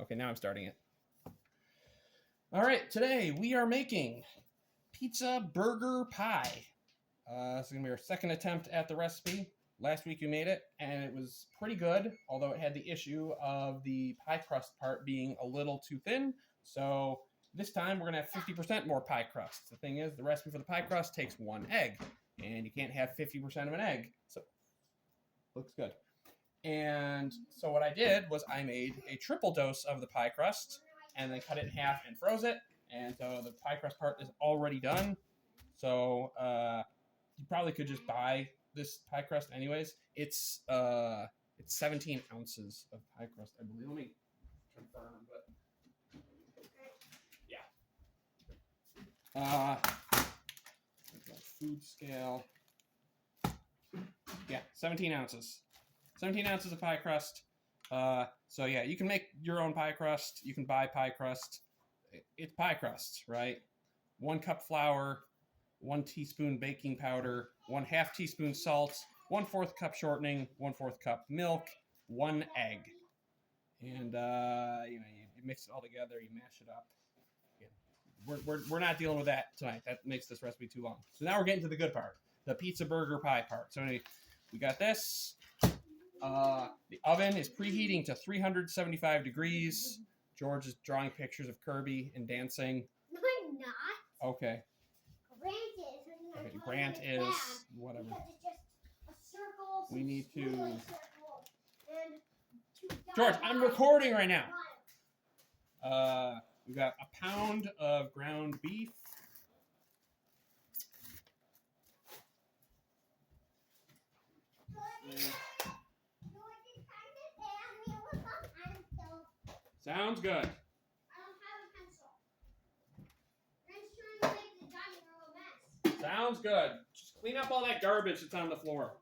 Okay, now I'm starting it. All right, today we are making pizza burger pie. This is gonna be our second attempt at the recipe. Last week we made it, and it was pretty good, although it had the issue of the pie crust part being a little too thin. So this time we're gonna have 50% more pie crust. The thing is, the recipe for the pie crust takes 1 egg, and you can't have 50% of an egg. So looks good. And so what I did was I made a triple dose of the pie crust and then cut it in half and froze it. And so the pie crust part is already done. So you probably could just buy this pie crust anyways. It's 17 ounces of pie crust, I believe. Let me confirm, but yeah. Food scale. Yeah, 17 ounces. 17 ounces of pie crust. So yeah, you can make your own pie crust. You can buy pie crust. It's pie crust, right? 1 cup flour, 1 teaspoon baking powder, 1/2 teaspoon salt, 1/4 cup shortening, 1/4 cup milk, 1 egg. And you mix it all together, you mash it up. Yeah. We're not dealing with that tonight. That makes this recipe too long. So now we're getting to the good part, the pizza burger pie part. So anyway, we got this. The oven is preheating to 375 degrees. George is drawing pictures of Kirby and dancing. No, I'm not. Okay. Grant is. Okay, Grant is whatever. Because it's just a circle. We need to. And George, I'm recording right now. We've got a pound of ground beef. Sounds good. I don't have a pencil. Grant's trying to make the dining room a mess. Sounds good. Just clean up all that garbage that's on the floor.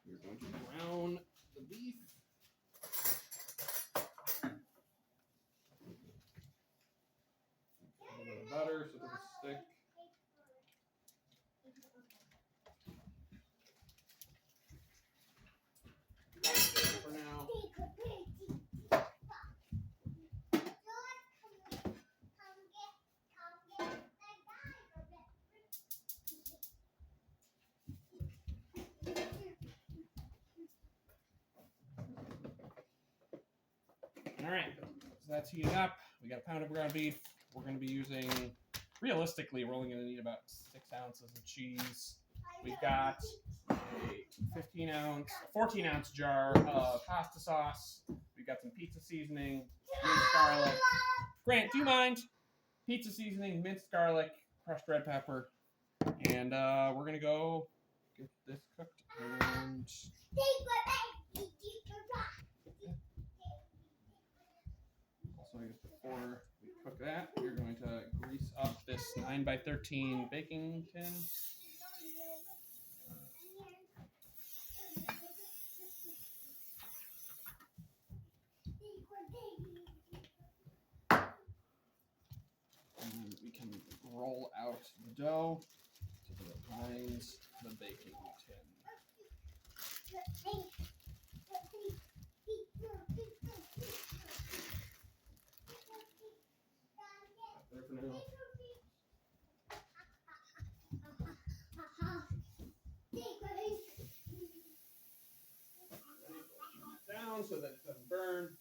We're going to brown the beef. A little bit of butter so it doesn't stick. For now. All right, so that's heating up. We got a pound of ground beef. We're going to be using, realistically, we're only going to need about 6 ounces of cheese. We've got a 14-ounce jar of pasta sauce. We've got some pizza seasoning, minced garlic. Grant, do you mind? Pizza seasoning, minced garlic, crushed red pepper. And we're going to go get this cooked. And also, I guess before we cook that, we're going to grease up this 9x13 baking tin. And we can roll out the dough so that it lines the baking tin. There for now. Down so that it doesn't burn.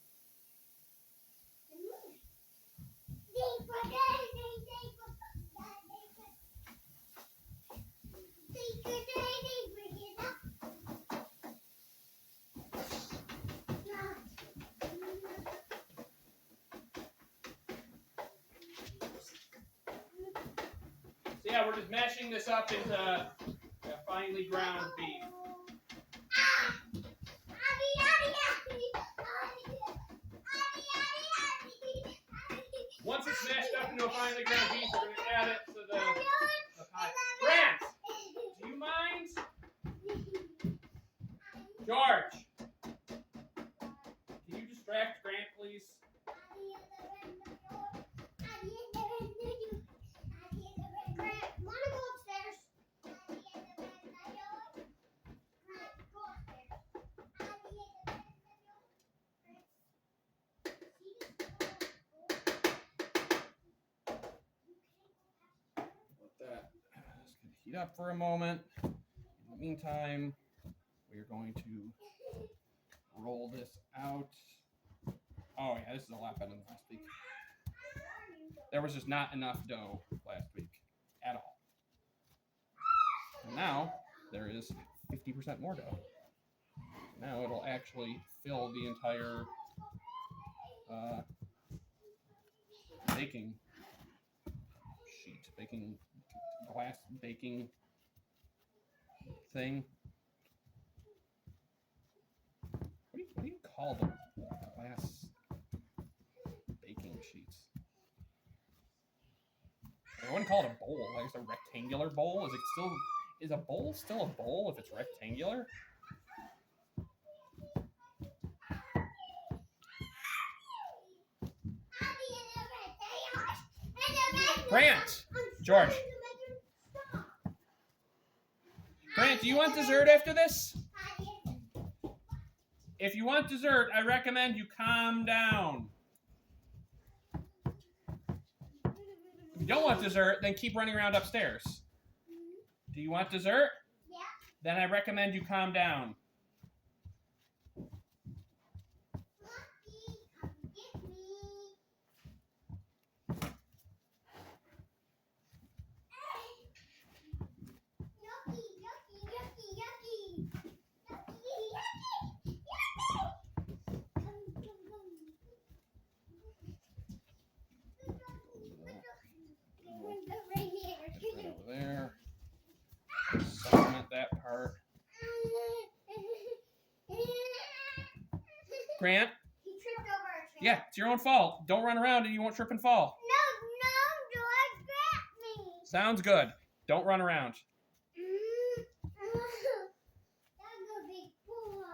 So yeah, we're just mashing this up into finely ground beef. Once it's mashed up into a finely ground beef, we're going to add it to the pie. Grant, do you mind? George, can you distract Grant, please? heat up for a moment. In the meantime, we're going to roll this out. Oh yeah, this is a lot better than last week. There was just not enough dough last week at all. And now there is 50% more dough. Now it'll actually fill the entire baking sheet, glass baking thing. What do you call them? Glass baking sheets. I wouldn't call it a bowl. Like it's a rectangular bowl. Is a bowl still a bowl if it's rectangular? Grant! George. Grant, do you want dessert after this? If you want dessert, I recommend you calm down. If you don't want dessert, then keep running around upstairs. Do you want dessert? Yeah. Then I recommend you calm down. Right over there. Supplement that part. Grant? He tripped over a chair. Yeah, it's your own fault. Don't run around and you won't trip and fall. No, George, grab me. Sounds good. Don't run around. That's a big pull up.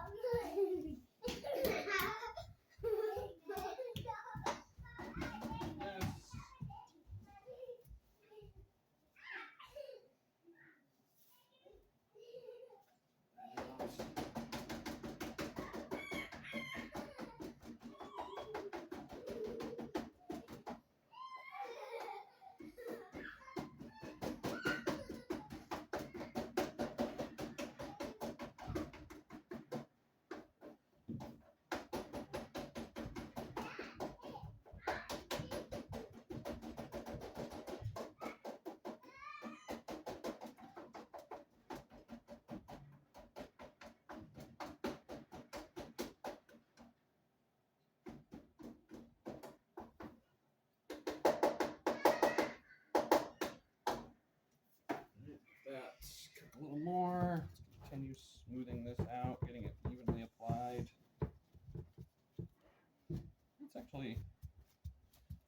That's cook a little more. Let's continue smoothing this out, getting it evenly applied.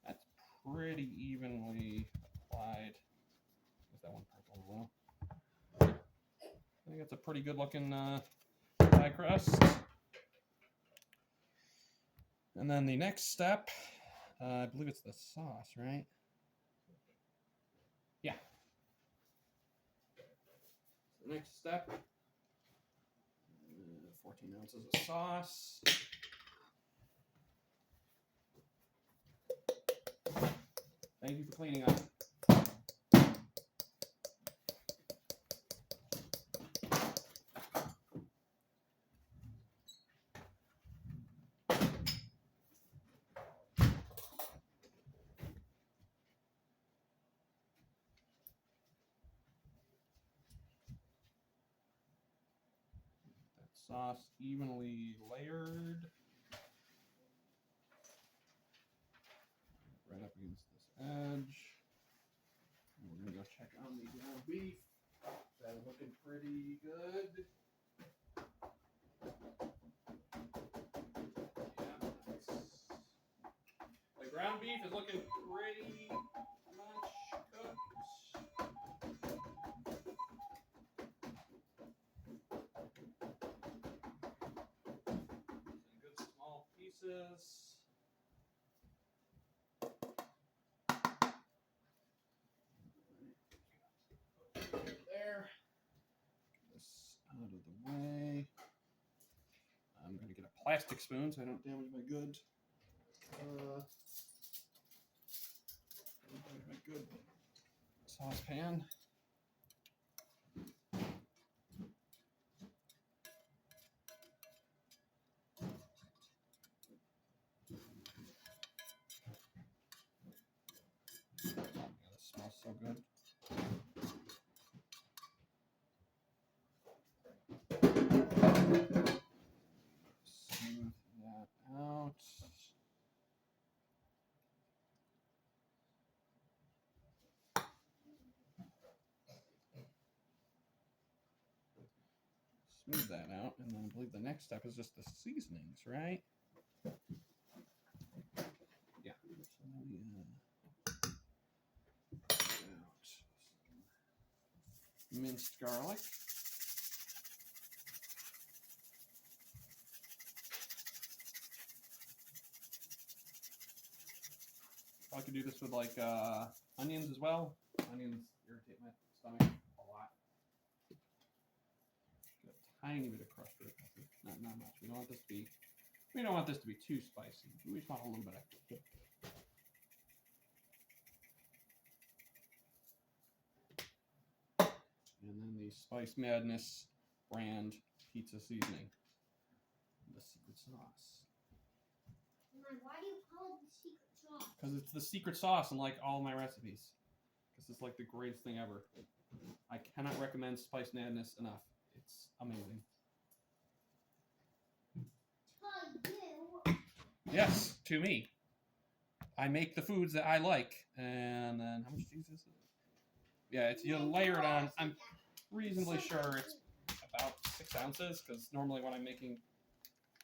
That's pretty evenly applied. Is that one part a little low? I think it's a pretty good looking pie crust. And then the next step, I believe it's the sauce, right? Yeah. The next step, 14 ounces of sauce. Thank you for cleaning up. Sauce evenly layered. Right up against this edge. And we're going to go check on the ground beef. That is looking pretty good. Yeah, the ground beef is looking pretty much cooked. Pieces. There. Get this out of the way. I'm going to get a plastic spoon so I don't damage my good. Saucepan. so good. Smooth that out. Smooth that out, and then I believe the next step is just the seasonings, right? Yeah. So minced garlic. I could do this with like onions as well. Onions irritate my stomach a lot. Got a tiny bit of crushed red pepper, not much. We don't want this to be. We don't want this to be too spicy. We just want a little bit extra. And then the Spice Madness brand pizza seasoning. The secret sauce. Why do you call it the secret sauce? Because it's the secret sauce in like all my recipes. Because it's like the greatest thing ever. I cannot recommend Spice Madness enough. It's amazing. To you. Yes, to me. I make the foods that I like. And then how much cheese is it? Yeah, it's you layer it on. I'm reasonably sure it's about 6 ounces, because normally when I'm making,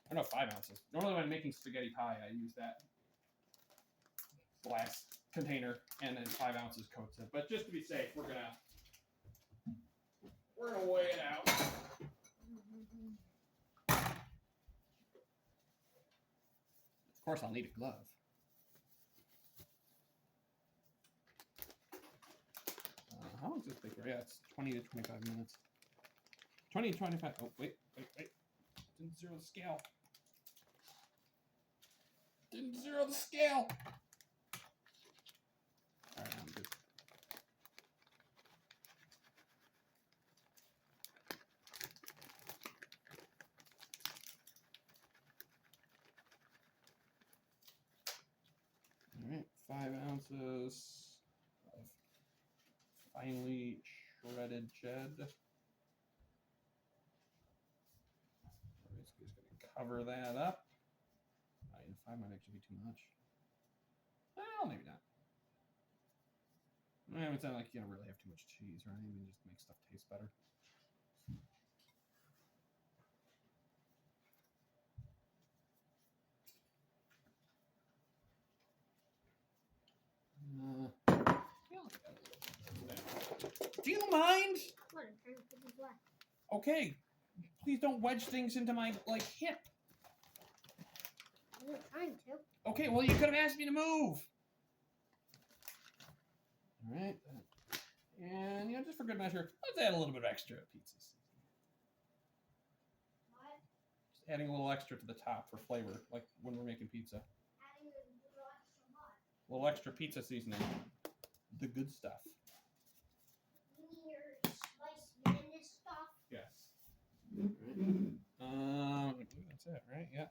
I don't know, 5 ounces. Normally when I'm making spaghetti pie, I use that glass container, and then 5 ounces coats it. But just to be safe, we're gonna weigh it out. Of course, I'll need a glove. How long does this take? Yeah, it's 20 to 25 minutes. 20 to 25. Oh, wait. Didn't zero the scale. Didn't zero the scale. All right, I'm good. All right, 5 ounces of finely shredded ched. We're basically just going to cover that up. 5 might actually be too much. Well, maybe not. It's not like you don't really have too much cheese, right? You can just make stuff taste better. Do you mind? What, I'm trying to put this black. Okay, please don't wedge things into my hip. I wasn't trying to. Okay, well you could have asked me to move. All right, and just for good measure, let's add a little bit of extra pizza seasoning. What? Just adding a little extra to the top for flavor, like when we're making pizza. Adding a little extra what? A little extra pizza seasoning, the good stuff. You mean your Spice Madness stuff? Yes. That's it, right? Yeah.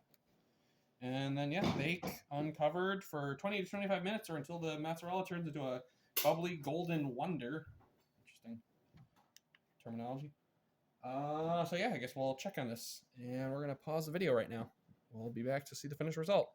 And then bake uncovered for 20 to 25 minutes, or until the mozzarella turns into a bubbly golden wonder. Interesting terminology. So I guess we'll check on this, and we're gonna pause the video right now. We'll be back to see the finished result.